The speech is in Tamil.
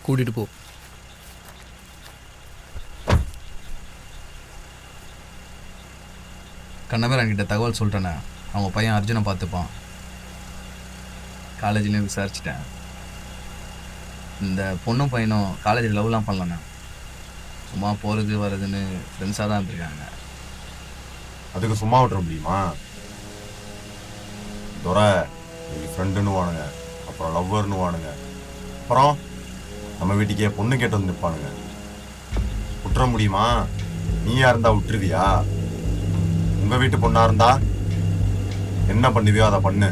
கூட்டிகிட்டு போ. கண்ணமேரன்கிட்ட தகவல் சொல்லிட்டேனே, அவங்க பையன் அர்ஜுனை பார்த்துப்பான். காலேஜ்லேயும் விசாரிச்சிட்டேன். இந்த பொண்ணும் பையனும் காலேஜில் லவ்லாம் பண்ணலண்ணா. சும்மா போகிறது வர்றதுன்னு ஃப்ரெண்ட்ஸாக தான் இருந்திருக்காங்க. அதுக்கு சும்மா விட்டுற முடியுமா? துரை இன்னைக்கு ஃப்ரெண்டுன்னு வானுங்க, அப்புறம் லவ்வர்னு வானுங்க, அப்புறம் நம்ம வீட்டுக்கே பொண்ணு கேட்டு வந்து நிற்பானுங்க. விட்டுற முடியுமா? நீயா இருந்தா விட்டுருவியா? உங்க வீட்டு பொண்ணா இருந்தா என்ன பண்ணுவியோ அதை பண்ணு.